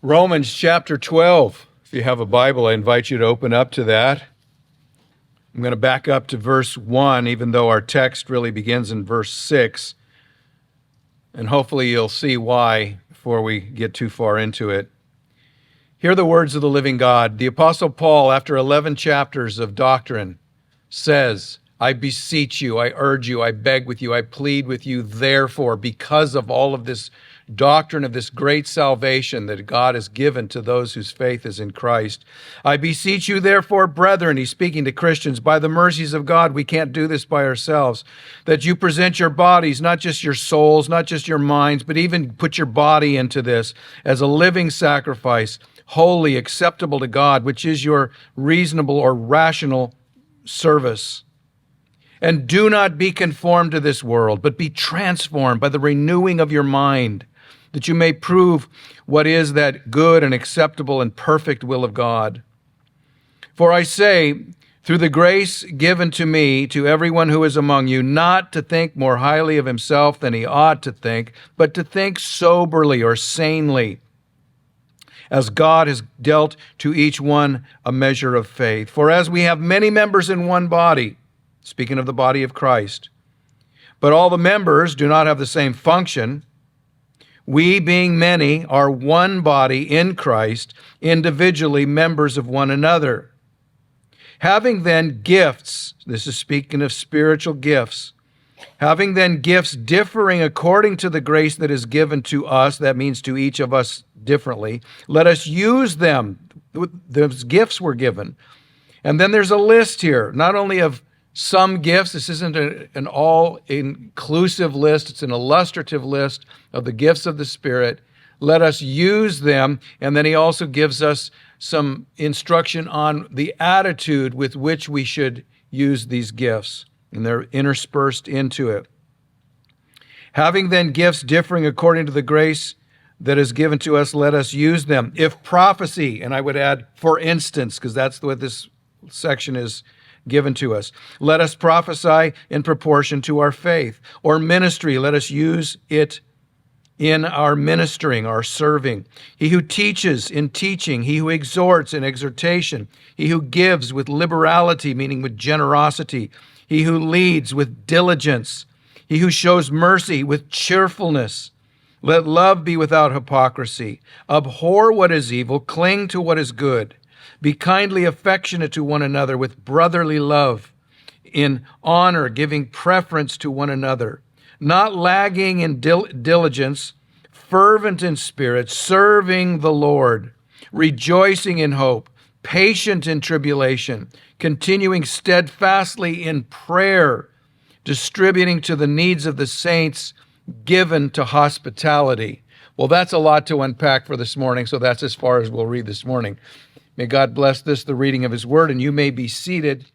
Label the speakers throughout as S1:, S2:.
S1: Romans chapter 12. If you have a Bible, I invite you to open up to that. I'm going to back up to verse 1, even though our text really begins in verse 6. And hopefully you'll see why before we get too far into it. Hear the words of the living God. The Apostle Paul, after 11 chapters of doctrine, says, I beseech you, I urge you, I beg with you, I plead with you, therefore, because of all of this doctrine of this great salvation that God has given to those whose faith is in Christ. I beseech you, therefore, brethren, he's speaking to Christians, by the mercies of God, we can't do this by ourselves, that you present your bodies, not just your souls, not just your minds, but even put your body into this as a living sacrifice, holy, acceptable to God, which is your reasonable or rational service. And do not be conformed to this world, but be transformed by the renewing of your mind, that you may prove what is that good and acceptable and perfect will of God. For I say, through the grace given to me, to everyone who is among you, not to think more highly of himself than he ought to think, but to think soberly or sanely, as God has dealt to each one a measure of faith. For as we have many members in one body, speaking of the body of Christ, but all the members do not have the same function, we, being many, are one body in Christ, individually members of one another. Having then gifts, this is speaking of spiritual gifts, having then gifts differing according to the grace that is given to us, that means to each of us differently, let us use them. Those gifts were given. And then there's a list here, not only of some gifts. This isn't an all-inclusive list. It's an illustrative list of the gifts of the Spirit. Let us use them. And then he also gives us some instruction on the attitude with which we should use these gifts. And they're interspersed into it. Having then gifts differing according to the grace that is given to us, let us use them. If prophecy, and I would add, for instance, because that's what this section is given to us. Let us prophesy in proportion to our faith. Or ministry, let us use it in our ministering, our serving. He who teaches in teaching, he who exhorts in exhortation, he who gives with liberality, meaning with generosity, he who leads with diligence, he who shows mercy with cheerfulness. Let love be without hypocrisy. Abhor what is evil, cling to what is good. Be kindly affectionate to one another with brotherly love, in honor, giving preference to one another, not lagging in diligence, fervent in spirit, serving the Lord, rejoicing in hope, patient in tribulation, continuing steadfastly in prayer, distributing to the needs of the saints, given to hospitality. Well, that's a lot to unpack for this morning, so that's as far as we'll read this morning. May God bless this, the reading of his word, and you may be seated.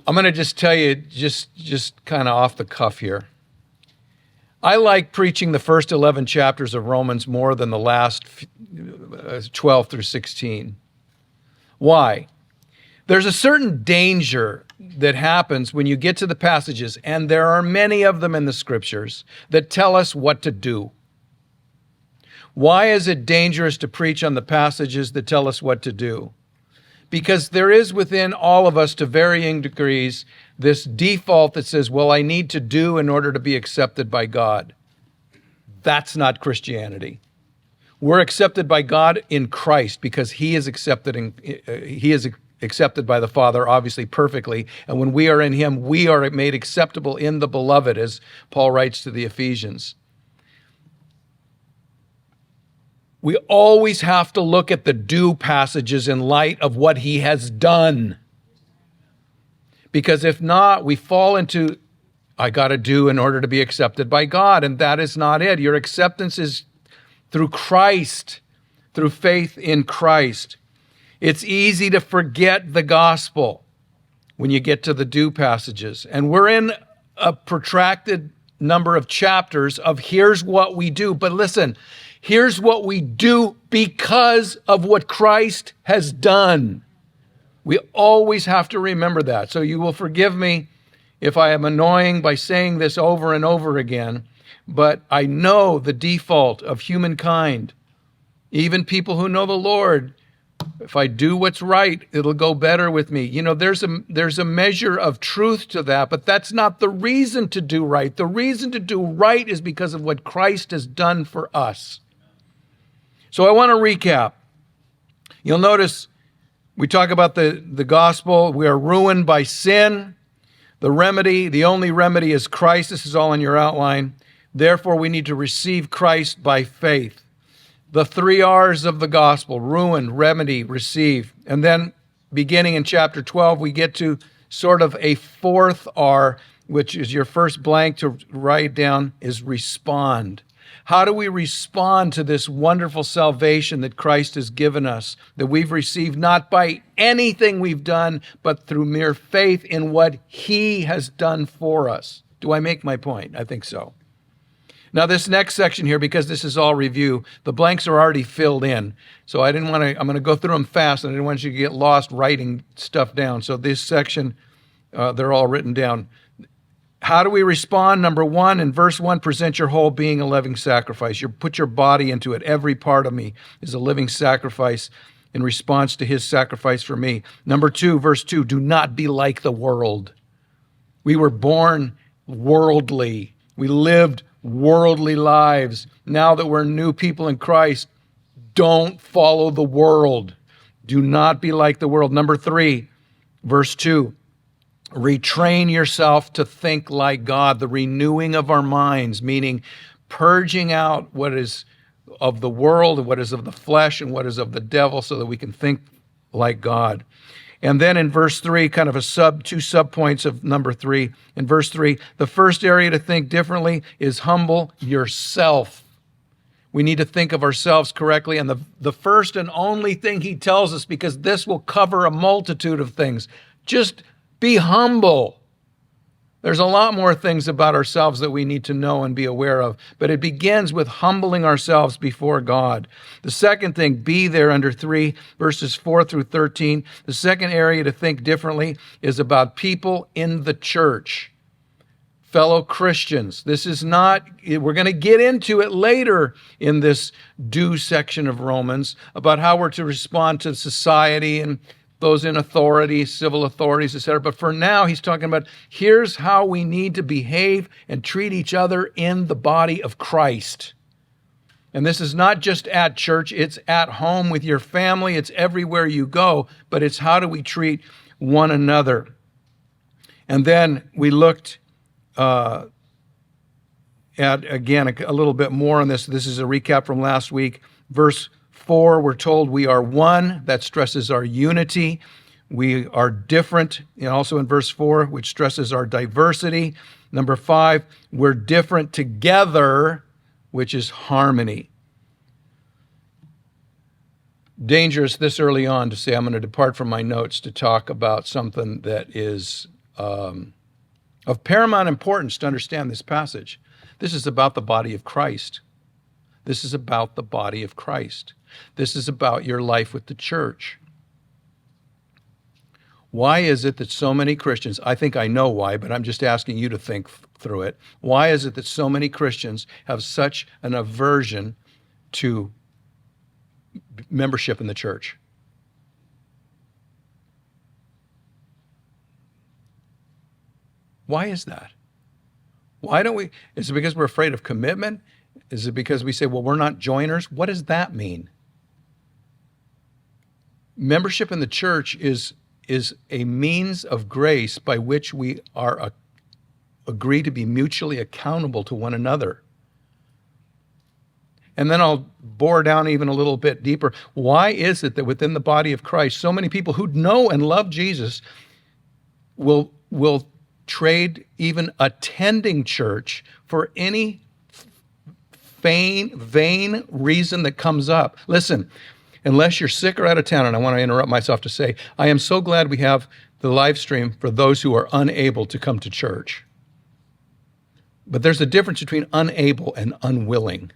S1: I'm going to just tell you, just kind of off the cuff here. I like preaching the first 11 chapters of Romans more than the last 12 through 16. Why? There's a certain danger that happens when you get to the passages, and there are many of them in the scriptures, that tell us what to do. Why is it dangerous to preach on the passages that tell us what to do? Because there is within all of us, to varying degrees, this default that says, well, I need to do in order to be accepted by God. That's not Christianity. We're accepted by God in Christ because he is accepted by the Father, obviously perfectly. And when we are in him, we are made acceptable in the beloved, as Paul writes to the Ephesians. We always have to look at the do passages in light of what he has done. Because if not, we fall into, I got to do in order to be accepted by God. And that is not it. Your acceptance is through Christ, through faith in Christ. It's easy to forget the gospel when you get to the do passages. And we're in a protracted number of chapters of here's what we do. But listen, here's what we do because of what Christ has done. We always have to remember that. So you will forgive me if I am annoying by saying this over and over again, but I know the default of humankind. Even people who know the Lord, if I do what's right, it'll go better with me. You know, there's a measure of truth to that, but that's not the reason to do right. The reason to do right is because of what Christ has done for us. So I want to recap. You'll notice we talk about the gospel. We are ruined by sin. The remedy, the only remedy is Christ. This is all in your outline. Therefore, we need to receive Christ by faith. The 3 R's of the gospel: ruin, remedy, receive. And then beginning in chapter 12, we get to sort of a 4th R, which is your first blank to write down, is respond. How do we respond to this wonderful salvation that Christ has given us, that we've received not by anything we've done, but through mere faith in what He has done for us? Do I make my point? I think so. Now, this next section here, because this is all review, the blanks are already filled in. So I'm going to go through them fast, and I didn't want you to get lost writing stuff down. So this section, they're all written down. How do we respond? Number 1, in verse 1, present your whole being a living sacrifice. You put your body into it. Every part of me is a living sacrifice in response to His sacrifice for me. Number 2, verse 2, do not be like the world. We were born worldly. We lived worldly lives. Now that we're new people in Christ, don't follow the world. Do not be like the world. Number 3, verse 2, retrain yourself to think like God. The renewing of our minds, meaning purging out what is of the world and what is of the flesh and what is of the devil, so that we can think like God. And then in verse 3, kind of two subpoints of number 3. In verse 3, the first area to think differently is humble yourself. We need to think of ourselves correctly. And the first and only thing he tells us, because this will cover a multitude of things, just be humble. There's a lot more things about ourselves that we need to know and be aware of, but it begins with humbling ourselves before God. The second thing, be there under 3, verses 4 through 13. The second area to think differently is about people in the church, fellow Christians. This is not, we're going to get into it later in this do section of Romans, about how we're to respond to society and those in authority, civil authorities, etc. But for now, he's talking about here's how we need to behave and treat each other in the body of Christ. And this is not just at church, it's at home with your family, it's everywhere you go, but it's how do we treat one another. And then we looked at, again, a little bit more on this. This is a recap from last week. Verse 4, we're told we are one. That stresses our unity. We are different, and also in verse 4, which stresses our diversity. Number 5, we're different together, which is harmony. Dangerous this early on to say I'm going to depart from my notes to talk about something that is of paramount importance to understand this passage. This is about the body of Christ. This is about the body of Christ. This is about your life with the church. Why is it that so many Christians, I think I know why, but I'm just asking you to think through it. Why is it that so many Christians have such an aversion to membership in the church? Why is that? Why don't we? Is it because we're afraid of commitment? Is it because we say, well, we're not joiners? What does that mean? Membership in the church is a means of grace by which we are agree to be mutually accountable to one another. And then I'll bore down even a little bit deeper. Why is it that within the body of Christ, so many people who know and love Jesus will trade even attending church for any vain reason that comes up? Listen, unless you're sick or out of town, and I want to interrupt myself to say, I am so glad we have the live stream for those who are unable to come to church. But there's a difference between unable and unwilling.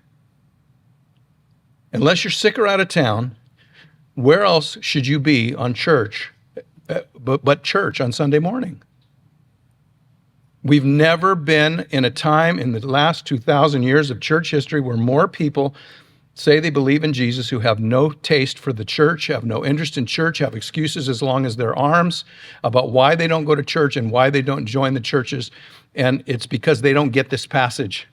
S1: Unless you're sick or out of town, where else should you be on church, but church on Sunday morning? We've never been in a time in the last 2,000 years of church history where more people say they believe in Jesus who have no taste for the church, have no interest in church, have excuses as long as their arms about why they don't go to church and why they don't join the churches. And it's because they don't get this passage.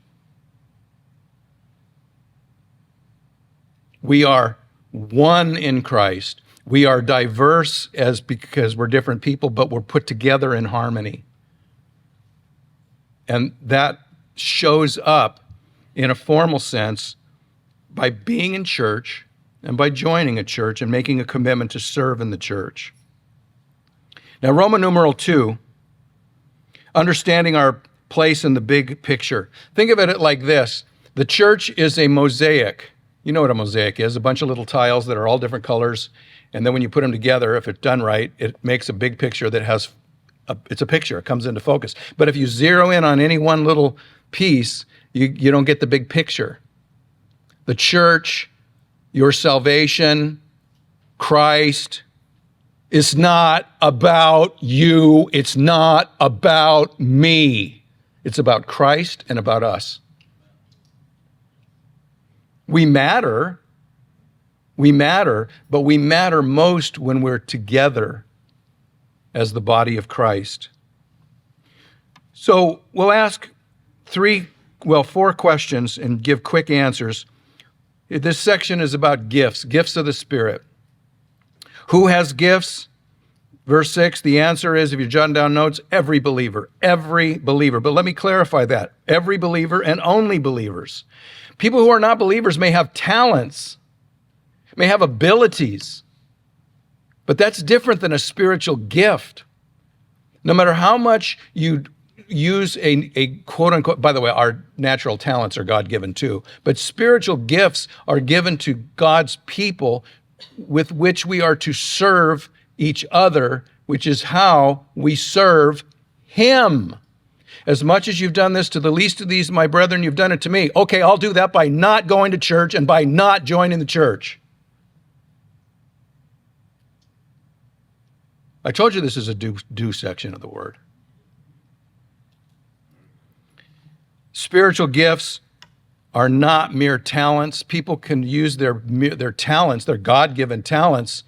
S1: We are one in Christ. We are diverse because we're different people, but we're put together in harmony. And that shows up in a formal sense by being in church and by joining a church and making a commitment to serve in the church. Now, Roman numeral 2, understanding our place in the big picture. Think of it like this. The church is a mosaic. You know what a mosaic is, a bunch of little tiles that are all different colors. And then when you put them together, if it's done right, it makes a big picture that has, it's a picture, it comes into focus. But if you zero in on any one little piece, you don't get the big picture. The church, your salvation, Christ, is not about you. It's not about me. It's about Christ and about us. We matter, but we matter most when we're together as the body of Christ. So we'll ask four questions and give quick answers. This section is about gifts of the Spirit. Who has gifts? Verse 6, the answer is, if you're jotting down notes, every believer. But let me clarify that. Every believer and only believers. People who are not believers may have talents, may have abilities, but that's different than a spiritual gift. No matter how much you use a quote unquote, by the way, our natural talents are God-given too, but spiritual gifts are given to God's people with which we are to serve each other, which is how we serve Him. As much as you've done this to the least of these, my brethren, you've done it to me. Okay, I'll do that by not going to church and by not joining the church. I told you this is a do section of the word. Spiritual gifts are not mere talents. People can use their talents, their God-given talents,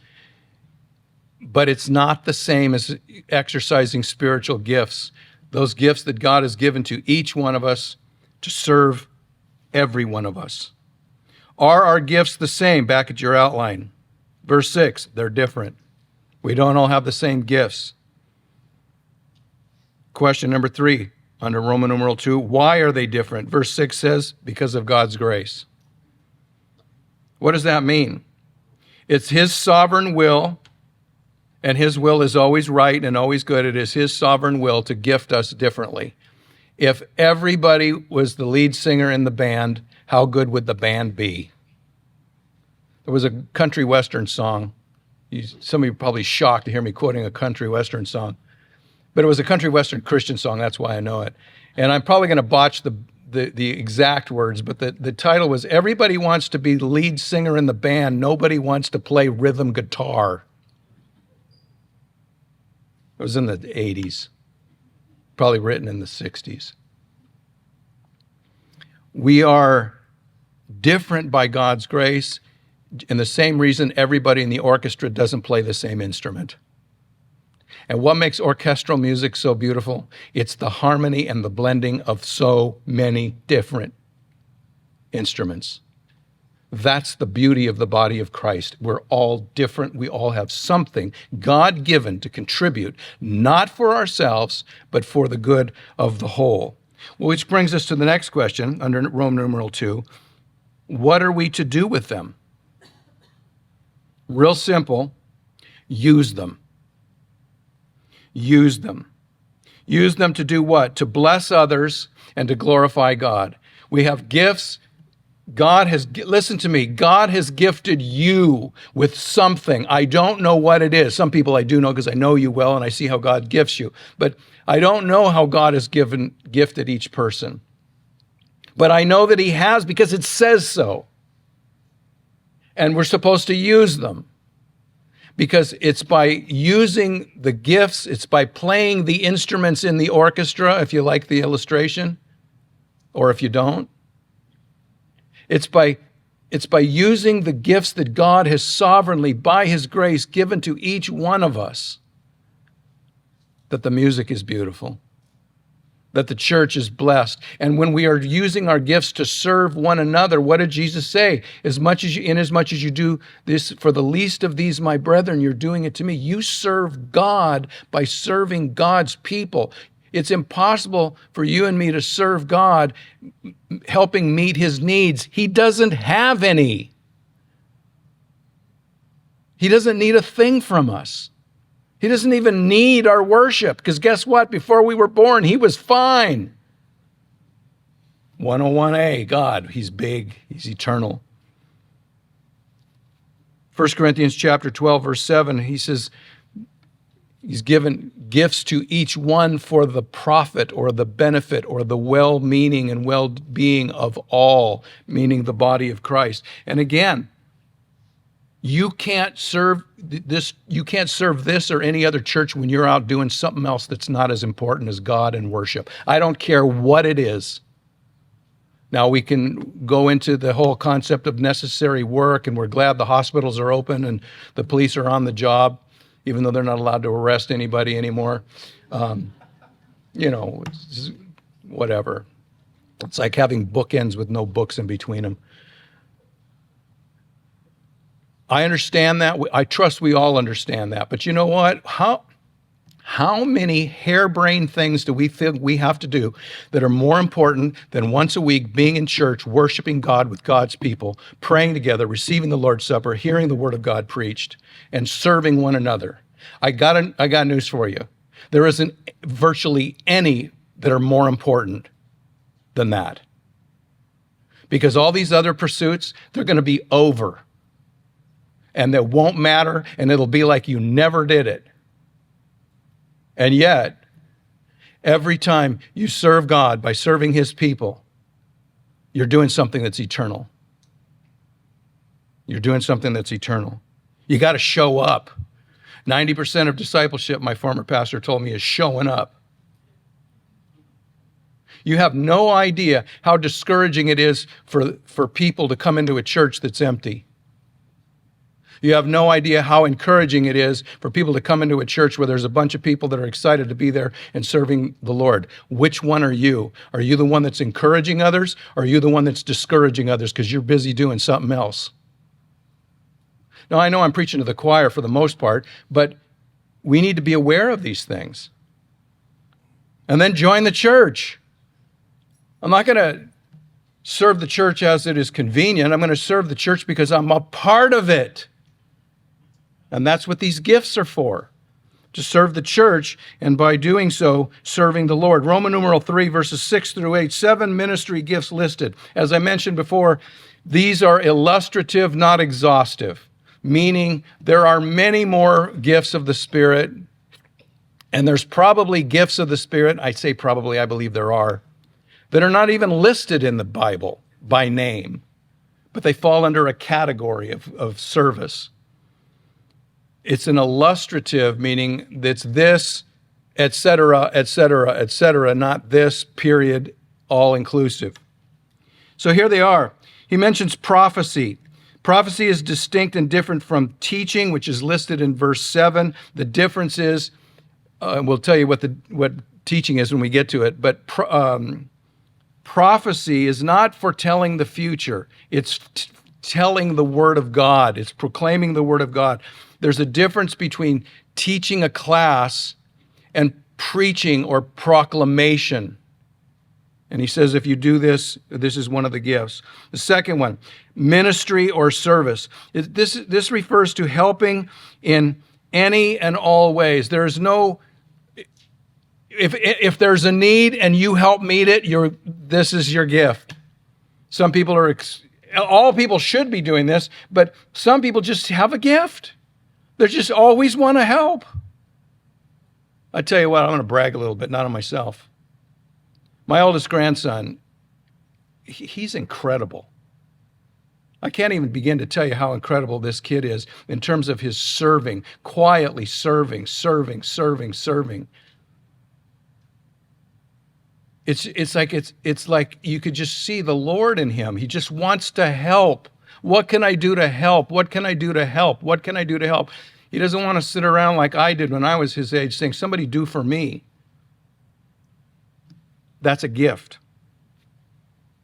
S1: but it's not the same as exercising spiritual gifts. Those gifts that God has given to each one of us to serve every one of us. Are our gifts the same? Back at your outline. Verse 6, they're different. We don't all have the same gifts. Question number 3, under Roman numeral 2, why are they different? Verse 6 says, because of God's grace. What does that mean? It's His sovereign will, and His will is always right and always good. It is His sovereign will to gift us differently. If everybody was the lead singer in the band, how good would the band be? There was a country western song. Some of you are probably shocked to hear me quoting a country western song. But it was a country western Christian song. That's why I know it. And I'm probably going to botch the exact words, but the title was, Everybody Wants to Be the Lead Singer in the Band. Nobody wants to play rhythm guitar. It was in the 80s, probably written in the 60s. We are different by God's grace, and the same reason everybody in the orchestra doesn't play the same instrument. And what makes orchestral music so beautiful? It's the harmony and the blending of so many different instruments. That's the beauty of the body of Christ. We're all different. We all have something God-given to contribute, not for ourselves, but for the good of the whole. Which brings us to the next question under Roman numeral 2. What are we to do with them? Real simple, use them. Use them. Use them to do what? To bless others and to glorify God. We have gifts. Listen to me, God has gifted you with something. I don't know what it is. Some people I do know because I know you well and I see how God gifts you. But I don't know how God has gifted each person. But I know that He has because it says so. And we're supposed to use them. because it's by using the gifts, it's by playing the instruments in the orchestra, if you like the illustration, or if you don't. It's by using the gifts that God has sovereignly, by his grace, given to each one of us, that the music is beautiful, that the church is blessed. And when we are using our gifts to serve one another, what did Jesus say? Inasmuch as you do this for the least of these, my brethren, you're doing it to me. You serve God by serving God's people. It's impossible for you and me to serve God helping meet his needs. He doesn't have any. He doesn't need a thing from us. He doesn't even need our worship, because guess what? Before we were born, he was fine. 101A, God, he's big, he's eternal. 1 Corinthians chapter 12, verse 7, he says, he's given gifts to each one for the profit or the benefit or the well-meaning and well-being of all, meaning the body of Christ. And again, you can't serve this or any other church when you're out doing something else that's not as important as God and worship. I don't care what it is. Now, we can go into the whole concept of necessary work, and we're glad the hospitals are open and the police are on the job, even though they're not allowed to arrest anybody anymore. Whatever. It's like having bookends with no books in between them. I understand that. I trust we all understand that. But you know what? How many harebrained things do we think we have to do that are more important than once a week being in church, worshiping God with God's people, praying together, receiving the Lord's Supper, hearing the word of God preached, and serving one another? I got news for you. There isn't virtually any that are more important than that. Because all these other pursuits, they're going to be over. And that won't matter, and it'll be like you never did it. And yet, every time you serve God by serving his people, you're doing something that's eternal. You're doing something that's eternal. You got to show up. 90% of discipleship, my former pastor told me, is showing up. You have no idea how discouraging it is for people to come into a church that's empty. You have no idea how encouraging it is for people to come into a church where there's a bunch of people that are excited to be there and serving the Lord. Which one are you? Are you the one that's encouraging others, or are you the one that's discouraging others because you're busy doing something else? Now, I know I'm preaching to the choir for the most part, but we need to be aware of these things. And then join the church. I'm not going to serve the church as it is convenient. I'm going to serve the church because I'm a part of it. And that's what these gifts are for, to serve the church, and by doing so, serving the Lord. Roman numeral 3, verses 6 through 8, 7 ministry gifts listed. As I mentioned before, these are illustrative, not exhaustive, meaning there are many more gifts of the Spirit, and there's probably gifts of the Spirit, I say probably, I believe there are, that are not even listed in the Bible by name, but they fall under a category of service. It's an illustrative, meaning that's this, et cetera, not this, period, all-inclusive. So here they are. He mentions prophecy. Prophecy is distinct and different from teaching, which is listed in verse 7. The difference is, we'll tell you what teaching is when we get to it, but prophecy is not foretelling the future. It's telling the Word of God. It's proclaiming the Word of God. There's a difference between teaching a class and preaching or proclamation. And he says, if you do this, this is one of the gifts. The second one, ministry or service. This refers to helping in any and all ways. There's no, if there's a need and you help meet it, this is your gift. Some people all people should be doing this, but some people just have a gift. They just always want to help. I tell you what, I'm going to brag a little bit, not on myself. My oldest grandson, he's incredible. I can't even begin to tell you how incredible this kid is in terms of his serving, quietly serving. It's like you could just see the Lord in him. He just wants to help. What can I do to help? What can I do to help? What can I do to help? He doesn't want to sit around like I did when I was his age saying, somebody do for me. That's a gift.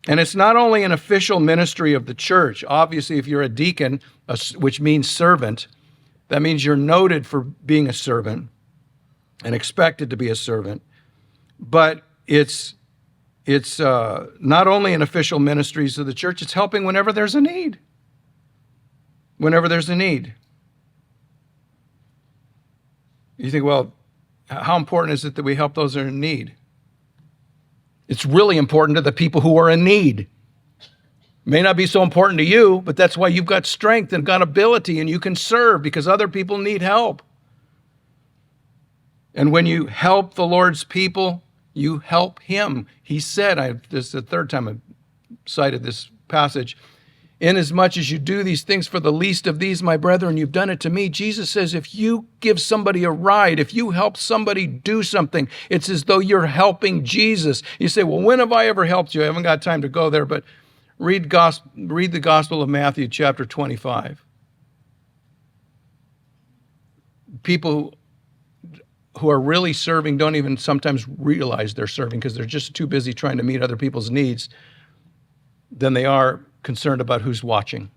S1: And it's not only an official ministry of the church. Obviously, if you're a deacon, which means servant, that means you're noted for being a servant and expected to be a servant. But it's not only an official ministries of the church, it's helping whenever there's a need. Whenever there's a need. You think, well, how important is it that we help those that are in need? It's really important to the people who are in need. May not be so important to you, but that's why you've got strength and got ability and you can serve because other people need help. And when you help the Lord's people, you help him. He said, this is the third time I've cited this passage, inasmuch as you do these things for the least of these, my brethren, you've done it to me. Jesus says, if you give somebody a ride, if you help somebody do something, it's as though you're helping Jesus. You say, well, when have I ever helped you? I haven't got time to go there, but read the Gospel of Matthew, chapter 25. People who are really serving don't even sometimes realize they're serving because they're just too busy trying to meet other people's needs than they are concerned about who's watching.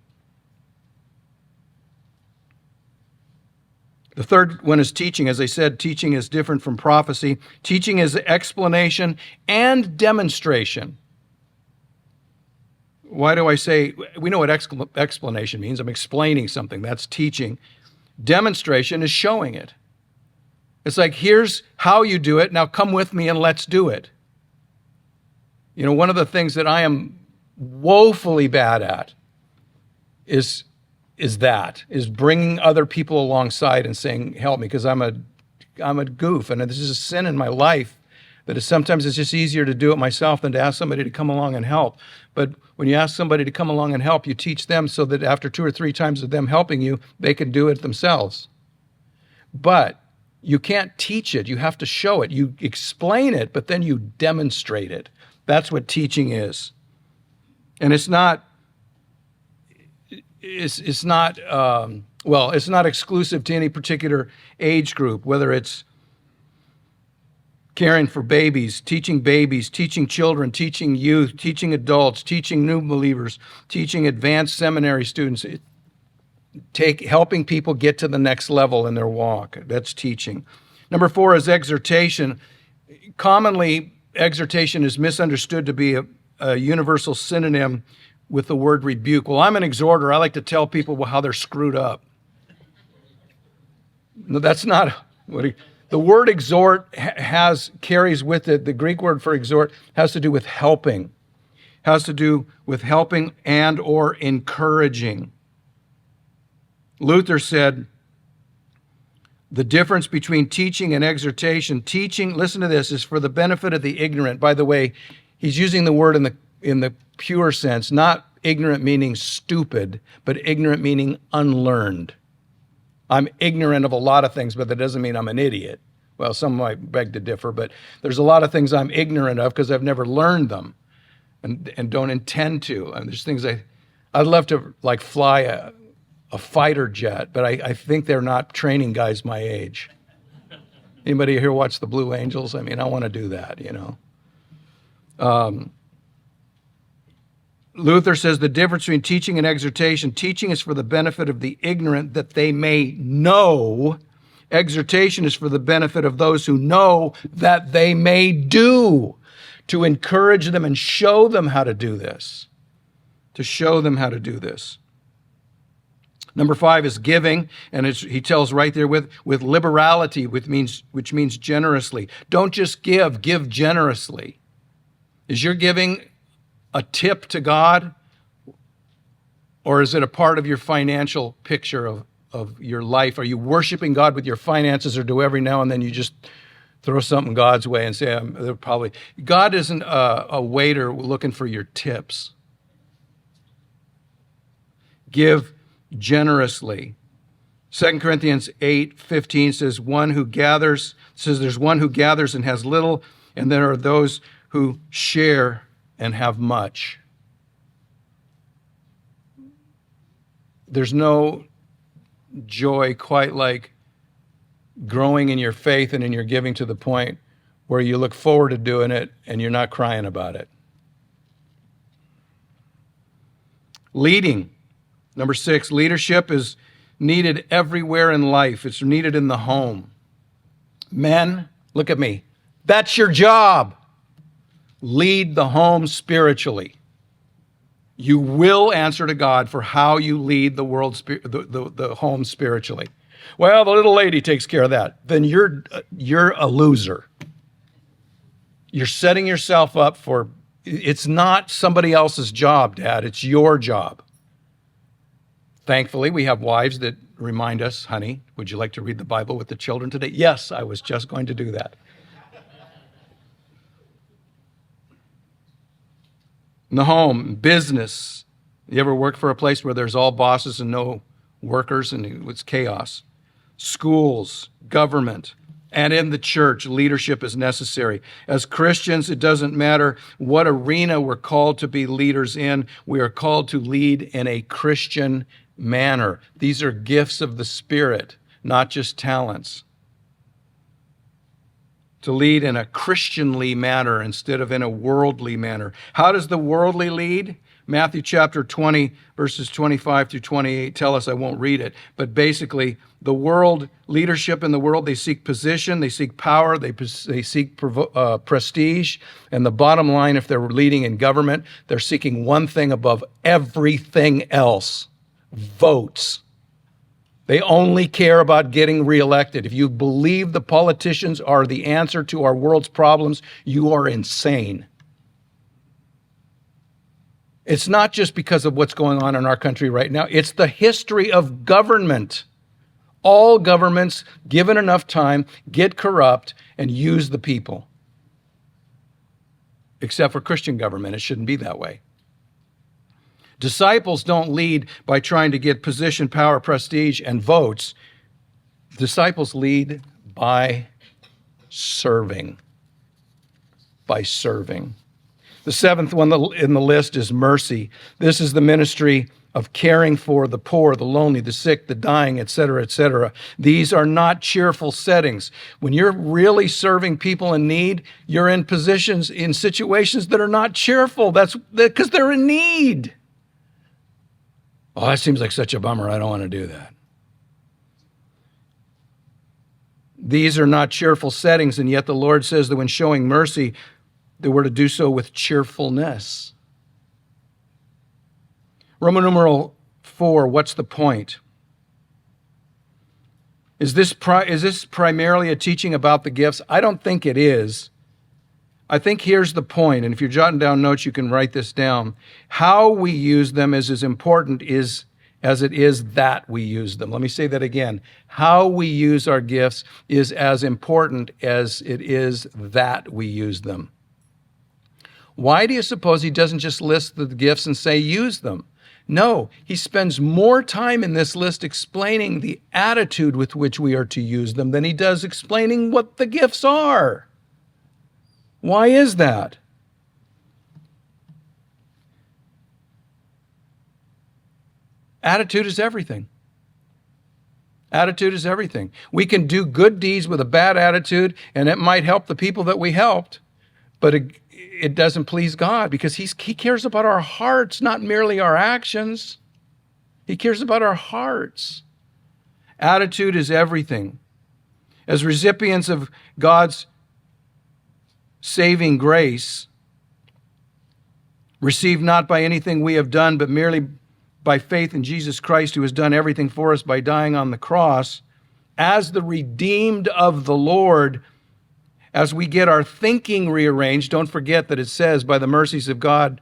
S1: The third one is teaching. As I said, teaching is different from prophecy. Teaching is explanation and demonstration. Why do I say, we know what explanation means. I'm explaining something. That's teaching. Demonstration is showing it. It's like, here's how you do it. Now come with me and let's do it. You know, one of the things that I am woefully bad at is bringing other people alongside and saying, help me, because I'm a goof. And this is a sin in my life that sometimes it's just easier to do it myself than to ask somebody to come along and help. But when you ask somebody to come along and help, you teach them so that after 2 or 3 times of them helping you, they can do it themselves. But you can't teach it. You have to show it. You explain it, but then you demonstrate it. That's what teaching is. And it's not exclusive to any particular age group, whether it's caring for babies, teaching children, teaching youth, teaching adults, teaching new believers, teaching advanced seminary students, helping people get to the next level in their walk. That's teaching. Number 4 is exhortation. Commonly, exhortation is misunderstood to be a universal synonym with the word rebuke. Well, I'm an exhorter. I like to tell people how they're screwed up. No, that's not what the word exhort carries with it. The Greek word for exhort has to do with helping. Has to do with helping and or encouraging. Luther said, the difference between teaching and exhortation, teaching, listen to this, is for the benefit of the ignorant. By the way, he's using the word in the pure sense, not ignorant meaning stupid, but ignorant meaning unlearned. I'm ignorant of a lot of things, but that doesn't mean I'm an idiot. Well, some might beg to differ, but there's a lot of things I'm ignorant of because I've never learned them and don't intend to. And there's things I'd love to like fly a fighter jet, but I think they're not training guys my age. Anybody here watch the Blue Angels? I mean, I want to do that, you know. Luther says the difference between teaching and exhortation, teaching is for the benefit of the ignorant that they may know. Exhortation is for the benefit of those who know that they may do, to encourage them and show them how to do this. To show them how to do this. Number 5 is giving, and he tells right there with liberality, which means generously. Don't just give generously. Is your giving a tip to God, or is it a part of your financial picture of your life? Are you worshiping God with your finances, or do every now and then you just throw something God's way and say, God isn't a waiter looking for your tips. Give generously. 2 Corinthians 8:15 says, there's one who gathers and has little, and there are those who share and have much. There's no joy quite like growing in your faith and in your giving to the point where you look forward to doing it and you're not crying about it. Leading. Number 6, leadership is needed everywhere in life. It's needed in the home. Men, look at me. That's your job. Lead the home spiritually. You will answer to God for how you lead the world, the home spiritually. Well, the little lady takes care of that. Then you're a loser. You're setting yourself up for, it's not somebody else's job, Dad. It's your job. Thankfully, we have wives that remind us, honey, would you like to read the Bible with the children today? Yes, I was just going to do that. In the home, business. You ever work for a place where there's all bosses and no workers and it's chaos? Schools, government, and in the church, leadership is necessary. As Christians, it doesn't matter what arena we're called to be leaders in. We are called to lead in a Christian manner. These are gifts of the Spirit, not just talents. To lead in a Christianly manner instead of in a worldly manner. How does the worldly lead? Matthew chapter 20, verses 25 through 28 tell us, I won't read it, but basically the world, leadership in the world, they seek position, they seek power, they seek prestige, and the bottom line, if they're leading in government, they're seeking one thing above everything else: votes. They only care about getting reelected. If you believe the politicians are the answer to our world's problems, you are insane. It's not just because of what's going on in our country right now. It's the history of government. All governments, given enough time, get corrupt and use the people. Except for Christian government, it shouldn't be that way. Disciples don't lead by trying to get position, power, prestige, and votes. Disciples lead by serving. By serving. The seventh one in the list is mercy. This is the ministry of caring for the poor, the lonely, the sick, the dying, etc., etc. These are not cheerful settings. When you're really serving people in need, you're in positions, in situations that are not cheerful. That's because they're in need. Oh, that seems like such a bummer. I don't want to do that. These are not cheerful settings, and yet the Lord says that when showing mercy, that we're to do so with cheerfulness. Roman numeral 4, what's the point? Is this primarily a teaching about the gifts? I don't think it is. I think here's the point, and if you're jotting down notes, you can write this down. How we use them is as important as it is that we use them. Let me say that again. How we use our gifts is as important as it is that we use them. Why do you suppose he doesn't just list the gifts and say use them? No, he spends more time in this list explaining the attitude with which we are to use them than he does explaining what the gifts are. Why is that? Attitude is everything. Attitude is everything. We can do good deeds with a bad attitude, and it might help the people that we helped, but it doesn't please God because He cares about our hearts, not merely our actions. He cares about our hearts. Attitude is everything. As recipients of God's saving grace, received not by anything we have done, but merely by faith in Jesus Christ, who has done everything for us by dying on the cross, as the redeemed of the Lord, as we get our thinking rearranged, don't forget that it says, by the mercies of God,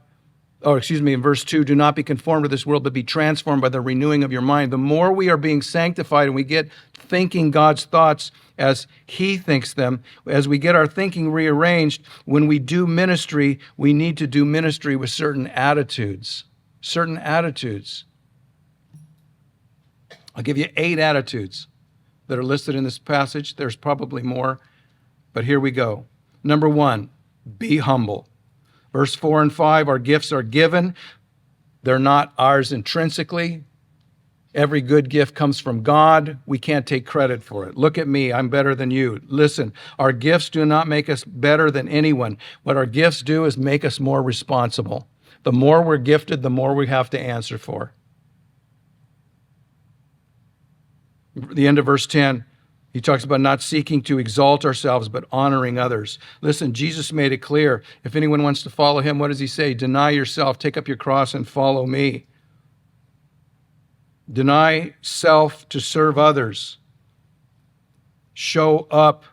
S1: in verse 2, do not be conformed to this world, but be transformed by the renewing of your mind. The more we are being sanctified and we get thinking God's thoughts as He thinks them, as we get our thinking rearranged, when we do ministry, we need to do ministry with certain attitudes. Certain attitudes. I'll give you 8 attitudes that are listed in this passage. There's probably more, but here we go. Number 1, be humble. Verse 4 and 5, our gifts are given. They're not ours intrinsically. Every good gift comes from God. We can't take credit for it. Look at me. I'm better than you. Listen, our gifts do not make us better than anyone. What our gifts do is make us more responsible. The more we're gifted, the more we have to answer for. The end of verse 10, he talks about not seeking to exalt ourselves, but honoring others. Listen, Jesus made it clear. If anyone wants to follow him, what does he say? Deny yourself, take up your cross, and follow me. Deny self to serve others. Show up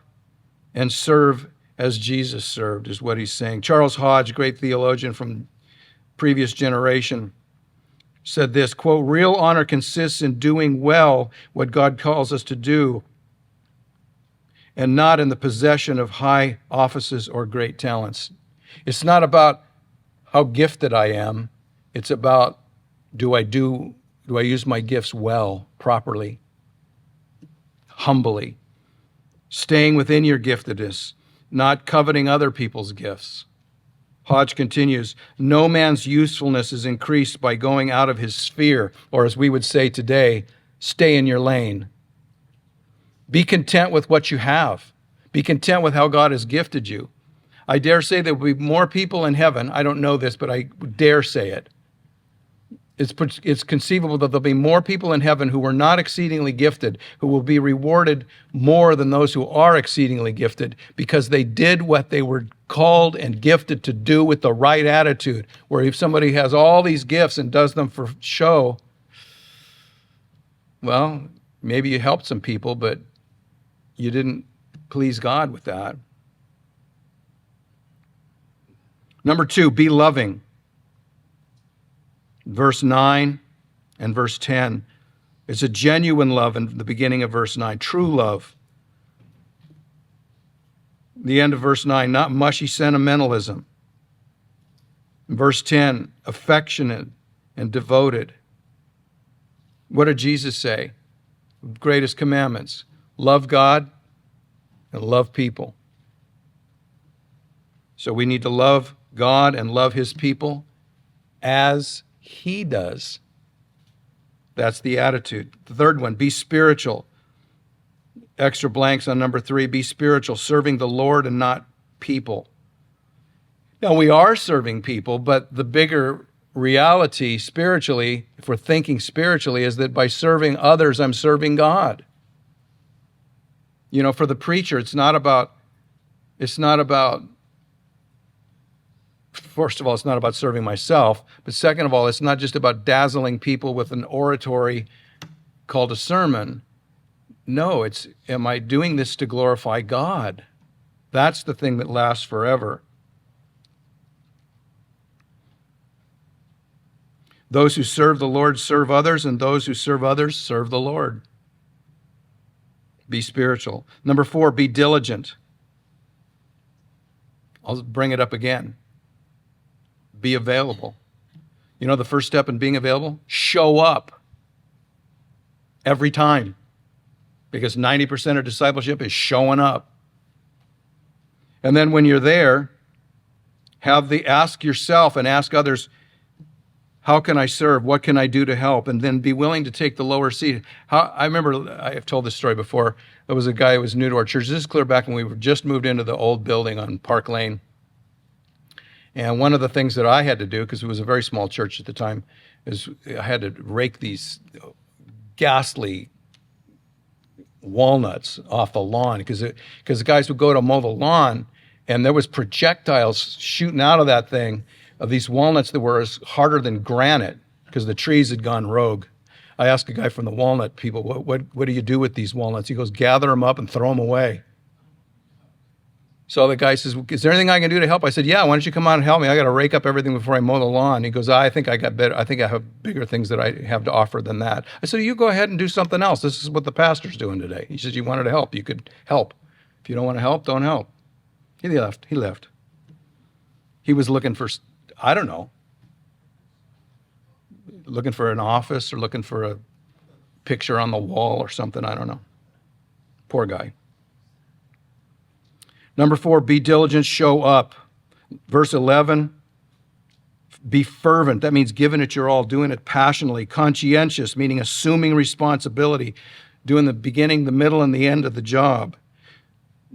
S1: and serve as Jesus served, is what he's saying. Charles Hodge, great theologian from previous generation, said this, quote, real honor consists in doing well what God calls us to do and not in the possession of high offices or great talents. It's not about how gifted I am. It's about do I use my gifts well, properly, humbly, staying within your giftedness, not coveting other people's gifts. Hodge continues, no man's usefulness is increased by going out of his sphere, or as we would say today, stay in your lane. Be content with what you have. Be content with how God has gifted you. I dare say there will be more people in heaven. I don't know this, but I dare say it. It's conceivable that there'll be more people in heaven who were not exceedingly gifted, who will be rewarded more than those who are exceedingly gifted because they did what they were called and gifted to do with the right attitude. Where if somebody has all these gifts and does them for show, well, maybe you helped some people, but you didn't please God with that. Number 2, be loving. Verse 9 and verse 10. It's a genuine love in the beginning of verse 9, true love. The end of verse 9, not mushy sentimentalism. In verse 10, affectionate and devoted. What did Jesus say? Greatest commandments. Love God and love people. So we need to love God and love his people as he does. That's the attitude. The third one, be spiritual. Extra blanks on number 3, be spiritual, serving the Lord and not people. Now, we are serving people, but the bigger reality spiritually, if we're thinking spiritually, is that by serving others, I'm serving God. You know, for the preacher, it's not about, first of all, it's not about serving myself, but second of all, it's not just about dazzling people with an oratory called a sermon. No, it's, am I doing this to glorify God? That's the thing that lasts forever. Those who serve the Lord serve others, and those who serve others serve the Lord. Be spiritual. Number 4, be diligent. I'll bring it up again. Be available. You know the first step in being available? Show up every time. Because 90% of discipleship is showing up. And then when you're there, ask yourself and ask others, how can I serve? What can I do to help? And then be willing to take the lower seat. I remember, I've told this story before. There was a guy who was new to our church. This is clear back when we were just moved into the old building on Park Lane. And one of the things that I had to do, because it was a very small church at the time, is I had to rake these ghastly walnuts off the lawn, because the guys would go to mow the lawn, and there was projectiles shooting out of that thing of these walnuts that were as harder than granite because the trees had gone rogue. I asked a guy from the walnut people, what do you do with these walnuts? He goes, gather them up and throw them away. So the guy says, is there anything I can do to help? I said, yeah, why don't you come out and help me? I got to rake up everything before I mow the lawn. He goes, I think I have bigger things that I have to offer than that. I said, you go ahead and do something else. This is what the pastor's doing today. He says, you wanted to help. You could help. If you don't want to help, don't help. He left. He was looking for, I don't know, looking for an office or looking for a picture on the wall or something. I don't know. Poor guy. Number 4, be diligent, show up. Verse 11, be fervent. That means giving it your all, doing it passionately. Conscientious, meaning assuming responsibility, doing the beginning, the middle, and the end of the job.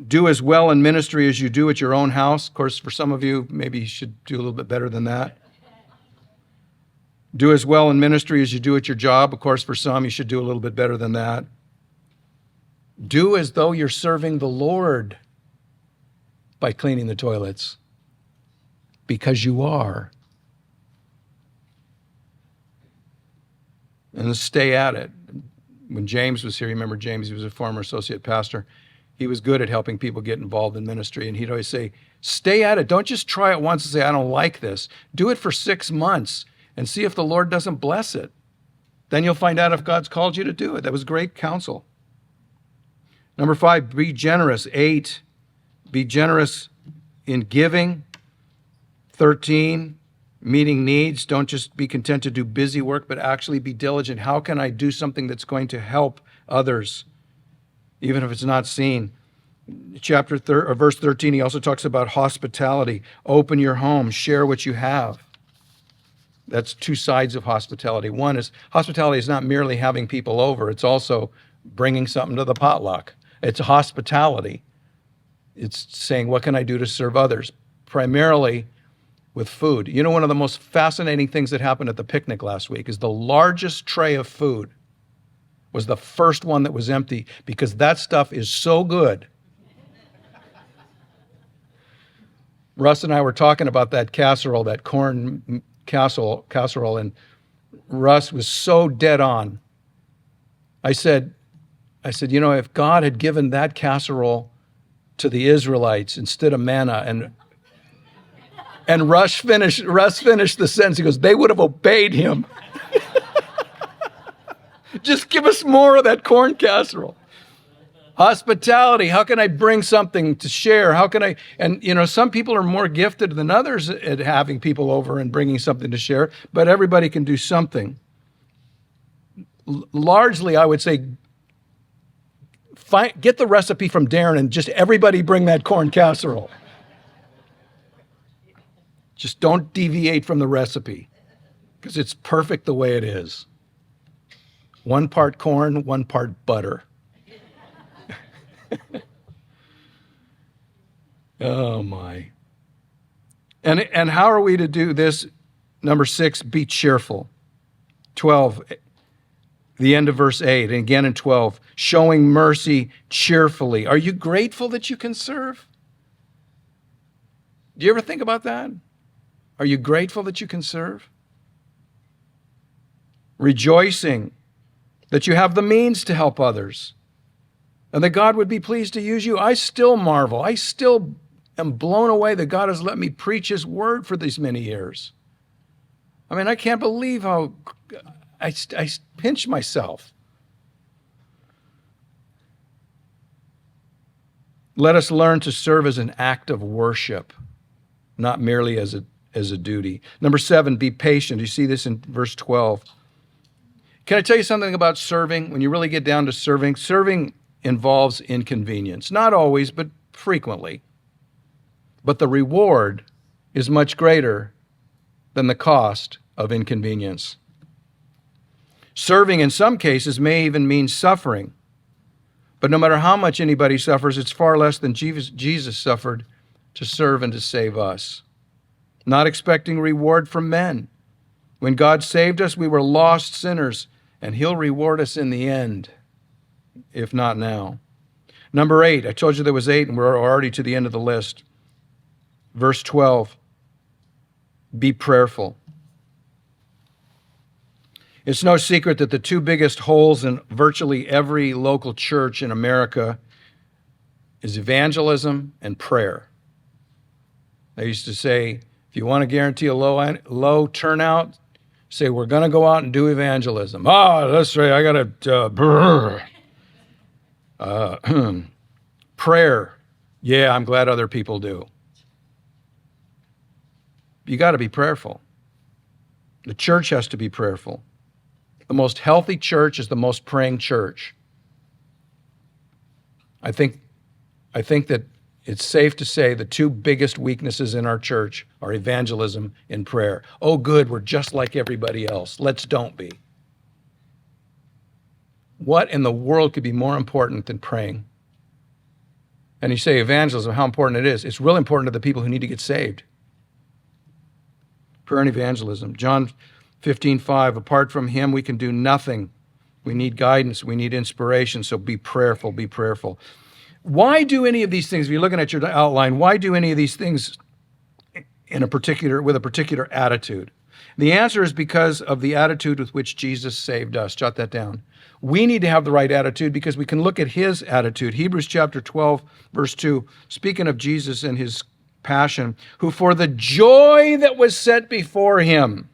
S1: Do as well in ministry as you do at your own house. Of course, for some of you, maybe you should do a little bit better than that. Do as well in ministry as you do at your job. Of course, for some, you should do a little bit better than that. Do as though you're serving the Lord by cleaning the toilets, because you are. And stay at it. When James was here, you remember James, he was a former associate pastor. He was good at helping people get involved in ministry, and he'd always say, stay at it. Don't just try it once and say, I don't like this. Do it for 6 months and see if the Lord doesn't bless it. Then you'll find out if God's called you to do it. That was great counsel. Number 5, be generous. 8, be generous in giving. 13, meeting needs. Don't just be content to do busy work, but actually be diligent. How can I do something that's going to help others, even if it's not seen? Verse 13, he also talks about hospitality. Open your home, share what you have. That's 2 sides of hospitality. One is, hospitality is not merely having people over, it's also bringing something to the potluck. It's hospitality. It's saying, what can I do to serve others? Primarily with food. You know, one of the most fascinating things that happened at the picnic last week is the largest tray of food was the first one that was empty, because that stuff is so good. Russ and I were talking about that casserole, that corn casserole, and Russ was so dead on. I said, you know, if God had given that casserole to the Israelites instead of manna, and Russ finished the sentence, he goes, they would have obeyed him. Just give us more of that corn casserole. Hospitality, how can I bring something to share? How can I, and you know, some people are more gifted than others at having people over and bringing something to share, but everybody can do something. Largely, I would say, get the recipe from Darren and just everybody bring that corn casserole. Just don't deviate from the recipe, because it's perfect the way it is. 1 part corn, 1 part butter. Oh my. And how are we to do this? Number 6, be cheerful. 12, the end of verse 8, and again in 12, showing mercy cheerfully. Are you grateful that you can serve? Do you ever think about that? Are you grateful that you can serve? Rejoicing that you have the means to help others, and that God would be pleased to use you. I still marvel. I still am blown away that God has let me preach his word for these many years. I mean, I can't believe how I pinch myself. Let us learn to serve as an act of worship, not merely as a duty. Number 7, be patient. You see this in verse 12. Can I tell you something about serving? When you really get down to serving involves inconvenience. Not always, but frequently. But the reward is much greater than the cost of inconvenience. Serving in some cases may even mean suffering. But no matter how much anybody suffers, it's far less than Jesus suffered to serve and to save us. Not expecting reward from men. When God saved us, we were lost sinners, and he'll reward us in the end, if not now. Number 8, I told you there was 8, and we're already to the end of the list. Verse 12, be prayerful. It's no secret that the 2 biggest holes in virtually every local church in America is evangelism and prayer. I used to say, if you want to guarantee a low turnout, say, we're going to go out and do evangelism. That's right, I got to... prayer, yeah, I'm glad other people do. You got to be prayerful. The church has to be prayerful. The most healthy church is the most praying church. I think that it's safe to say the two biggest weaknesses in our church are evangelism and prayer. Oh, good, we're just like everybody else. Let's don't be. What in the world could be more important than praying? And you say evangelism, how important it is. It's real important to the people who need to get saved. Prayer and evangelism. John 15:5, apart from him, we can do nothing. We need guidance. We need inspiration. So be prayerful, be prayerful. Why do any of these things, if you're looking at your outline, why do any of these things with a particular attitude? The answer is because of the attitude with which Jesus saved us. Jot that down. We need to have the right attitude because we can look at his attitude. Hebrews chapter 12, verse 2, speaking of Jesus and his passion, who for the joy that was set before him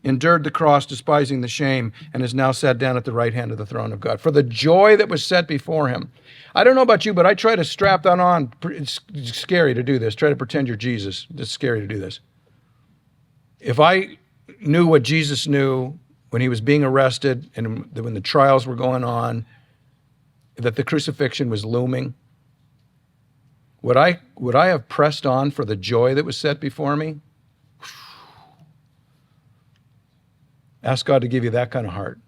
S1: endured the cross, despising the shame, and is now sat down at the right hand of the throne of God. For the joy that was set before him. I don't know about you, but I try to strap that on. It's scary to do this. Try to pretend you're Jesus. It's scary to do this. If I knew what Jesus knew when he was being arrested and when the trials were going on, that the crucifixion was looming, would I have pressed on for the joy that was set before me? Ask God to give you that kind of heart.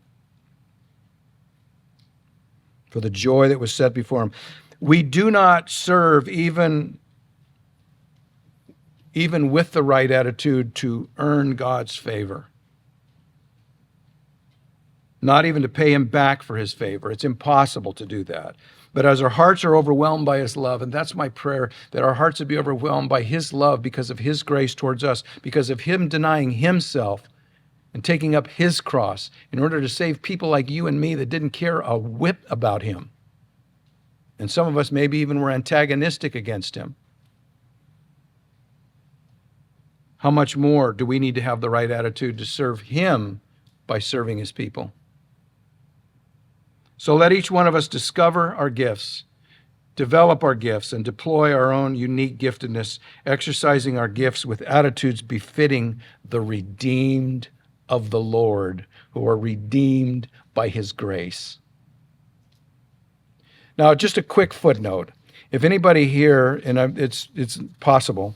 S1: For the joy that was set before him. We do not serve even with the right attitude to earn God's favor. Not even to pay him back for his favor. It's impossible to do that. But as our hearts are overwhelmed by his love, and that's my prayer, that our hearts would be overwhelmed by his love because of his grace towards us, because of him denying himself and taking up his cross in order to save people like you and me that didn't care a whit about him. And some of us maybe even were antagonistic against him. How much more do we need to have the right attitude to serve him by serving his people? So let each one of us discover our gifts, develop our gifts, and deploy our own unique giftedness, exercising our gifts with attitudes befitting the redeemed of the Lord, who are redeemed by his grace. Now, just a quick footnote. If anybody here, and it's possible,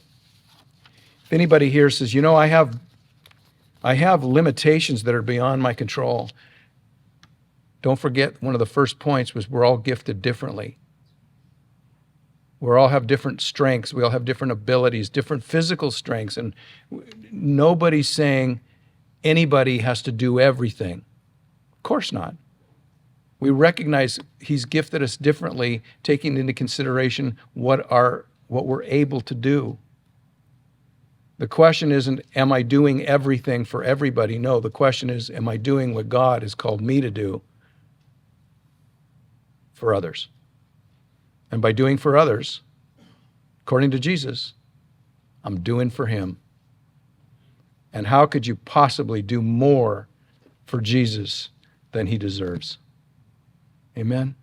S1: if anybody here says, you know, I have limitations that are beyond my control, don't forget one of the first points was we're all gifted differently. We all have different strengths. We all have different abilities, different physical strengths, and nobody's saying anybody has to do everything. Of course not. We recognize he's gifted us differently, taking into consideration what we're able to do. The question isn't, am I doing everything for everybody? No, the question is, am I doing what God has called me to do for others? And by doing for others, according to Jesus, I'm doing for him. And how could you possibly do more for Jesus than he deserves? Amen.